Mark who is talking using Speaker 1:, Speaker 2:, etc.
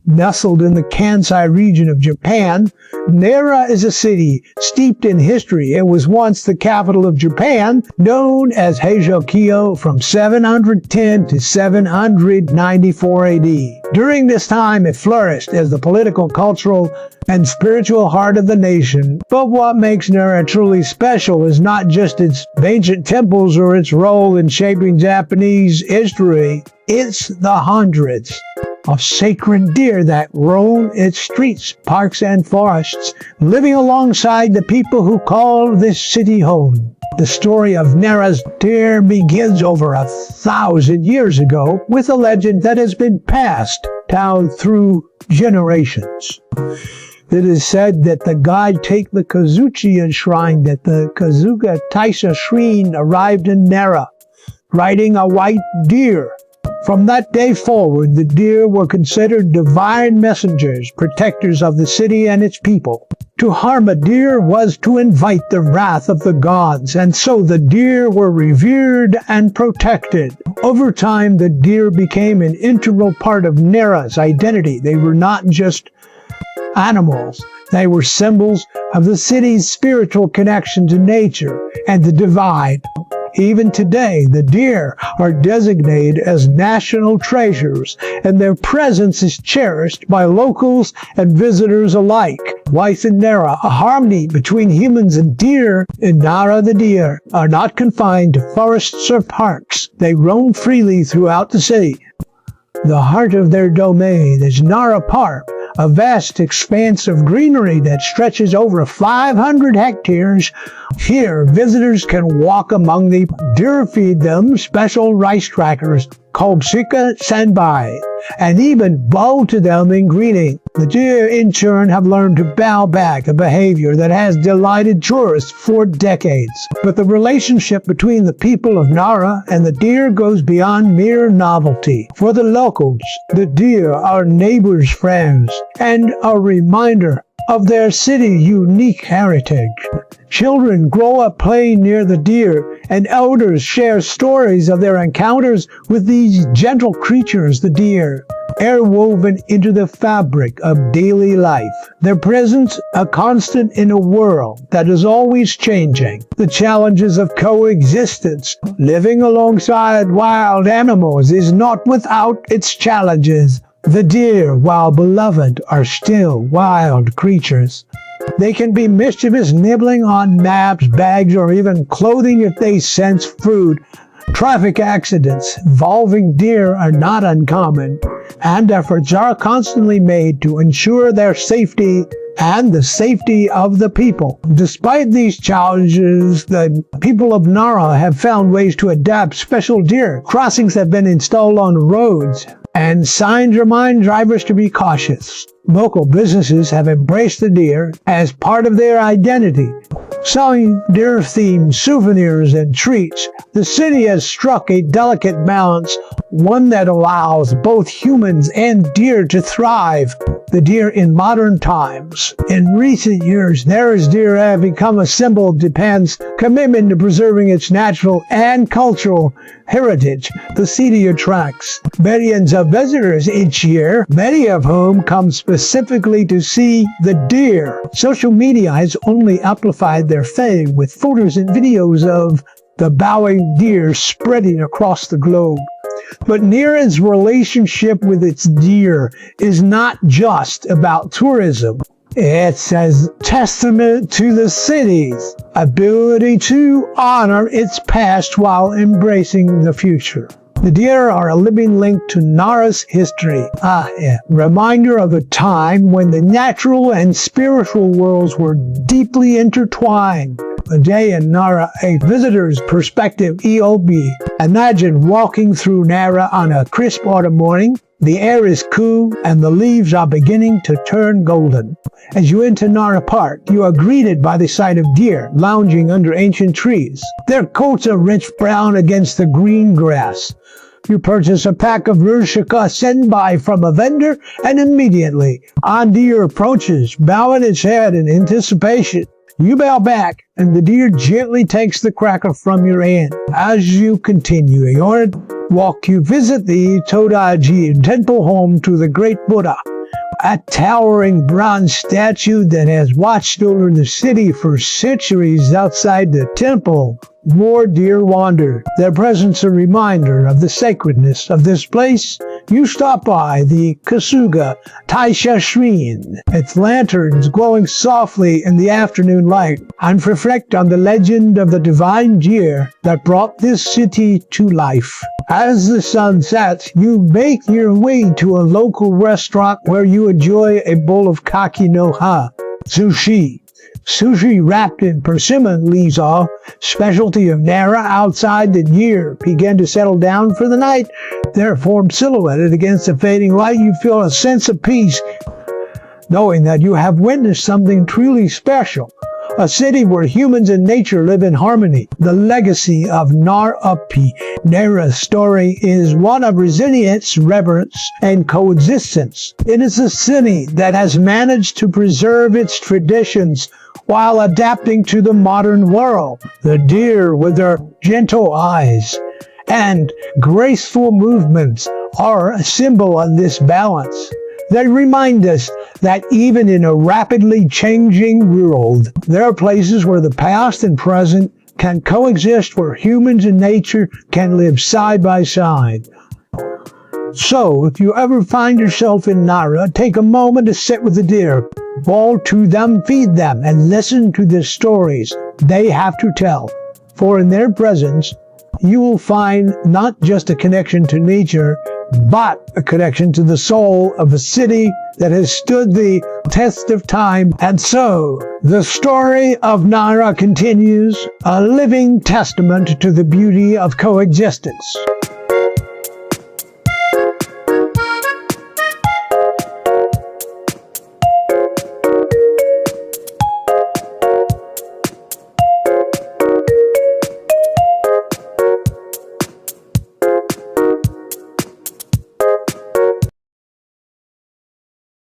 Speaker 1: Nestled in the Kansai region of Japan, Nara is a city steeped in history. It was once the capital of Japan, known as Heijokyo from 710 to 794 AD. During this time, it flourished as the political, cultural, and spiritual heart of the nation. But what makes Nara truly special is not just its ancient temples or its role in shaping Japanese history. It's the hundreds of sacred deer that roam its streets, parks, and forests, living alongside the people who call this city home. The story of Nara's deer begins over 1,000 years ago with a legend that has been passed down through generations. It is said that the god take the Kazuchi enshrined at the Kazuga Taisha shrine arrived in Nara, riding a white deer. From that day forward, the deer were considered divine messengers, protectors of the city and its people. To harm a deer was to invite the wrath of the gods, and so the deer were revered and protected. Over time, the deer became an integral part of Nara's identity. They were not just animals. They were symbols of the city's spiritual connection to nature and the divine. Even today, the deer are designated as national treasures, and their presence is cherished by locals and visitors alike. Life in Nara, a harmony between humans and deer. In Nara, the deer are not confined to forests or parks. They roam freely throughout the city. The heart of their domain is Nara Park, a vast expanse of greenery that stretches over 500 hectares. Here, visitors can walk among the deer, feed them special rice crackers called shika senbai, and even bow to them in greeting. The deer, in turn, have learned to bow back, a behavior that has delighted tourists for decades. But the relationship between the people of Nara and the deer goes beyond mere novelty. For the locals, the deer are neighbors' friends and a reminder of their city's unique heritage. Children grow up playing near the deer, and elders share stories of their encounters with these gentle creatures, the deer, interwoven into the fabric of daily life. Their presence a constant in a world that is always changing. The challenges of coexistence, living alongside wild animals, is not without its challenges. The deer, while beloved, are still wild creatures. They can be mischievous, nibbling on maps, bags, or even clothing if they sense food. Traffic accidents involving deer are not uncommon, and efforts are constantly made to ensure their safety and the safety of the people. Despite these challenges, the people of Nara have found ways to adapt. Special deer crossings have been installed on roads, and signs remind drivers to be cautious. Local businesses have embraced the deer as part of their identity, selling deer-themed souvenirs and treats. The city has struck a delicate balance, one that allows both humans and deer to thrive. The deer in modern times. In recent years, Nara's deer have become a symbol of Japan's commitment to preserving its natural and cultural heritage. The city attracts millions of visitors each year, many of whom come specifically to see the deer. Social media has only amplified their fame, with photos and videos of the bowing deer spreading across the globe. But Nara's relationship with its deer is not just about tourism. It's a testament to the city's ability to honor its past while embracing the future. The deer are a living link to Nara's history, a reminder of a time when the natural and spiritual worlds were deeply intertwined. A day in Nara, a visitor's perspective EOB. Imagine walking through Nara on a crisp autumn morning. The air is cool and the leaves are beginning to turn golden. As you enter Nara Park, you are greeted by the sight of deer lounging under ancient trees. Their coats are rich brown against the green grass. You purchase a pack of Rushika Senbai from a vendor, and immediately, a deer approaches, bowing its head in anticipation. You bow back, and the deer gently takes the cracker from your hand. As you continue your walk, you visit the Todaiji temple, home to the great Buddha, a towering bronze statue that has watched over the city for centuries outside the temple. More deer wander, their presence a reminder of the sacredness of this place. You stop by the Kasuga Taisha Shrine, its lanterns glowing softly in the afternoon light, and reflect on the legend of the divine deer that brought this city to life. As the sun sets, you make your way to a local restaurant where you enjoy a bowl of kaki no ha, sushi. Sushi wrapped in persimmon leaves off, specialty of Nara. Outside, the deer begin to settle down for the night. Their form silhouetted against the fading light, you feel a sense of peace, knowing that you have witnessed something truly special. A city where humans and nature live in harmony. The legacy of Nara's story is one of resilience, reverence, and coexistence. It is a city that has managed to preserve its traditions while adapting to the modern world. The deer with their gentle eyes and graceful movements are a symbol of this balance. They remind us that even in a rapidly changing world, there are places where the past and present can coexist, where humans and nature can live side by side. So, if you ever find yourself in Nara, take a moment to sit with the deer, bowl to them, feed them, and listen to the stories they have to tell. For in their presence, you will find not just a connection to nature, but a connection to the soul of a city that has stood the test of time. And so, the story of Nara continues, a living testament to the beauty of coexistence.